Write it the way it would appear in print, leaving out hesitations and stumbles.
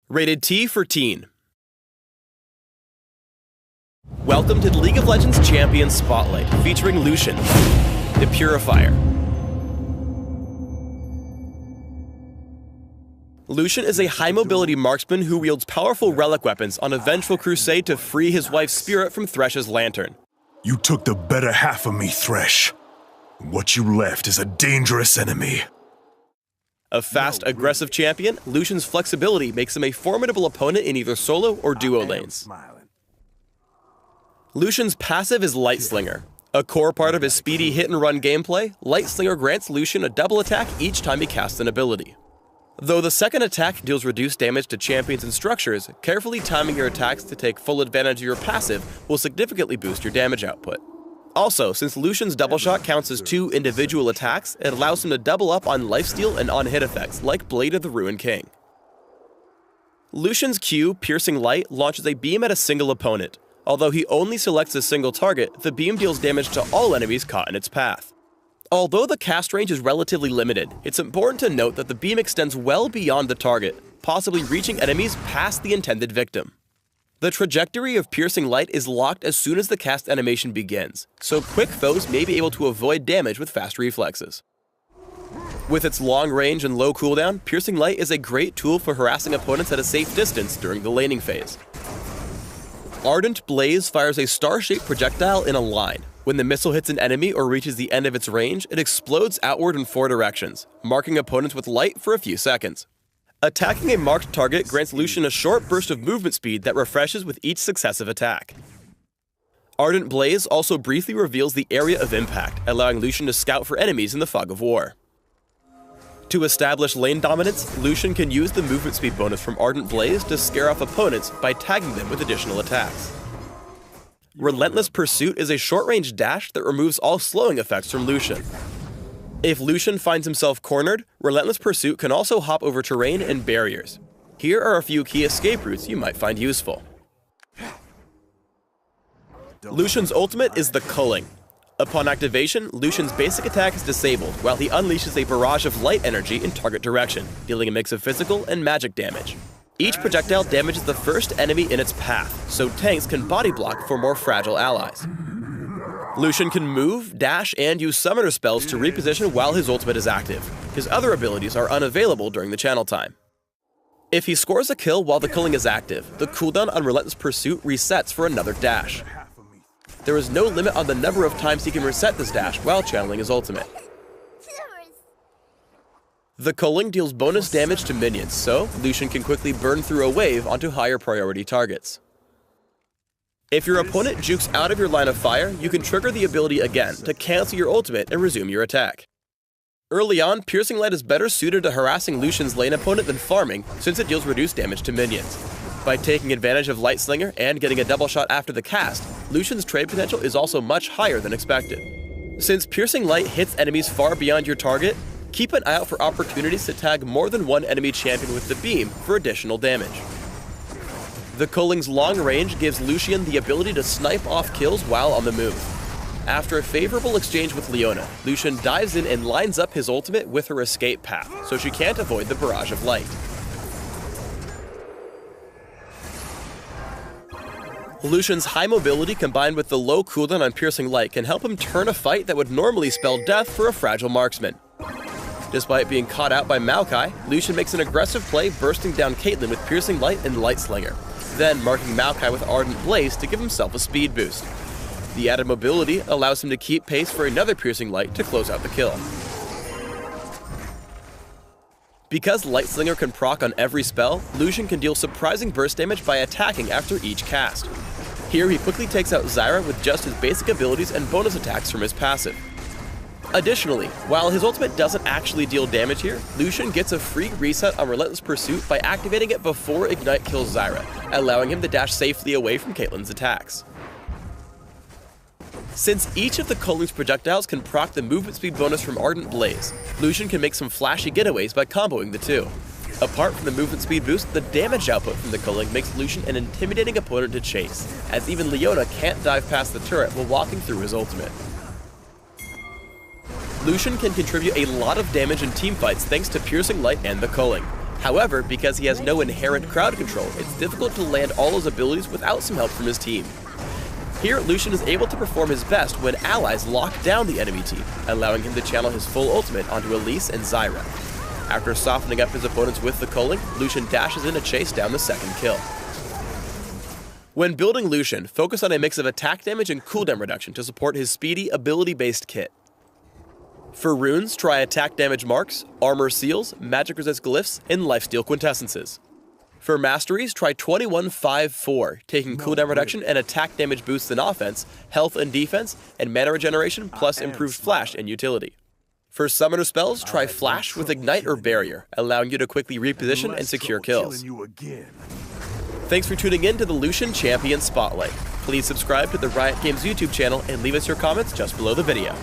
Rated T for Teen. Welcome to the League of Legends Champion Spotlight, featuring Lucian, the Purifier. Lucian is a high-mobility marksman who wields powerful relic weapons on a vengeful crusade to free his wife's spirit from Thresh's lantern. You took the better half of me, Thresh. What you left is a dangerous enemy. A fast, aggressive champion, Lucian's flexibility makes him a formidable opponent in either solo or duo lanes. Lucian's passive is Light Slinger. A core part of his speedy hit-and-run gameplay, Light Slinger grants Lucian a double attack each time he casts an ability. Though the second attack deals reduced damage to champions and structures, carefully timing your attacks to take full advantage of your passive will significantly boost your damage output. Also, since Lucian's double shot counts as 2 individual attacks, it allows him to double up on lifesteal and on-hit effects, like Blade of the Ruined King. Lucian's Q, Piercing Light, launches a beam at a single opponent. Although he only selects a single target, the beam deals damage to all enemies caught in its path. Although the cast range is relatively limited, it's important to note that the beam extends well beyond the target, possibly reaching enemies past the intended victim. The trajectory of Piercing Light is locked as soon as the cast animation begins, so quick foes may be able to avoid damage with fast reflexes. With its long range and low cooldown, Piercing Light is a great tool for harassing opponents at a safe distance during the laning phase. Ardent Blaze fires a star-shaped projectile in a line. When the missile hits an enemy or reaches the end of its range, it explodes outward in 4 directions, marking opponents with light for a few seconds. Attacking a marked target grants Lucian a short burst of movement speed that refreshes with each successive attack. Ardent Blaze also briefly reveals the area of impact, allowing Lucian to scout for enemies in the fog of war. To establish lane dominance, Lucian can use the movement speed bonus from Ardent Blaze to scare off opponents by tagging them with additional attacks. Relentless Pursuit is a short-range dash that removes all slowing effects from Lucian. If Lucian finds himself cornered, Relentless Pursuit can also hop over terrain and barriers. Here are a few key escape routes you might find useful. Lucian's ultimate is the Culling. Upon activation, Lucian's basic attack is disabled, while he unleashes a barrage of light energy in target direction, dealing a mix of physical and magic damage. Each projectile damages the first enemy in its path, so tanks can body block for more fragile allies. Lucian can move, dash, and use summoner spells to reposition while his ultimate is active. His other abilities are unavailable during the channel time. If he scores a kill while the Culling is active, the cooldown on Relentless Pursuit resets for another dash. There is no limit on the number of times he can reset this dash while channeling his ultimate. The Culling deals bonus damage to minions, so Lucian can quickly burn through a wave onto higher priority targets. If your opponent jukes out of your line of fire, you can trigger the ability again to cancel your ultimate and resume your attack. Early on, Piercing Light is better suited to harassing Lucian's lane opponent than farming, since it deals reduced damage to minions. By taking advantage of Light Slinger and getting a double shot after the cast, Lucian's trade potential is also much higher than expected. Since Piercing Light hits enemies far beyond your target, keep an eye out for opportunities to tag more than one enemy champion with the beam for additional damage. The Culling's long range gives Lucian the ability to snipe off kills while on the move. After a favorable exchange with Leona, Lucian dives in and lines up his ultimate with her escape path, so she can't avoid the barrage of light. Lucian's high mobility combined with the low cooldown on Piercing Light can help him turn a fight that would normally spell death for a fragile marksman. Despite being caught out by Maokai, Lucian makes an aggressive play bursting down Caitlyn with Piercing Light and Light Slinger, then marking Maokai with Ardent Blaze to give himself a speed boost. The added mobility allows him to keep pace for another Piercing Light to close out the kill. Because Light Slinger can proc on every spell, Lucian can deal surprising burst damage by attacking after each cast. Here he quickly takes out Zyra with just his basic abilities and bonus attacks from his passive. Additionally, while his ultimate doesn't actually deal damage here, Lucian gets a free reset on Relentless Pursuit by activating it before Ignite kills Zyra, allowing him to dash safely away from Caitlyn's attacks. Since each of the Culling's projectiles can proc the movement speed bonus from Ardent Blaze, Lucian can make some flashy getaways by comboing the two. Apart from the movement speed boost, the damage output from the Culling makes Lucian an intimidating opponent to chase, as even Leona can't dive past the turret while walking through his ultimate. Lucian can contribute a lot of damage in teamfights thanks to Piercing Light and the Culling. However, because he has no inherent crowd control, it's difficult to land all his abilities without some help from his team. Here, Lucian is able to perform his best when allies lock down the enemy team, allowing him to channel his full ultimate onto Elise and Zyra. After softening up his opponents with the culling, Lucian dashes in to chase down the second kill. When building Lucian, focus on a mix of attack damage and cooldown reduction to support his speedy, ability-based kit. For runes, try attack damage marks, armor seals, magic resist glyphs, and lifesteal quintessences. For masteries, try 21-5-4, taking cooldown reduction and attack damage boosts in offense, health and defense, and mana regeneration plus improved flash and utility. For summoner spells, try Flash with Ignite or Barrier, allowing you to quickly reposition and secure kills. Thanks for tuning in to the Lucian Champion Spotlight. Please subscribe to the Riot Games YouTube channel and leave us your comments just below the video.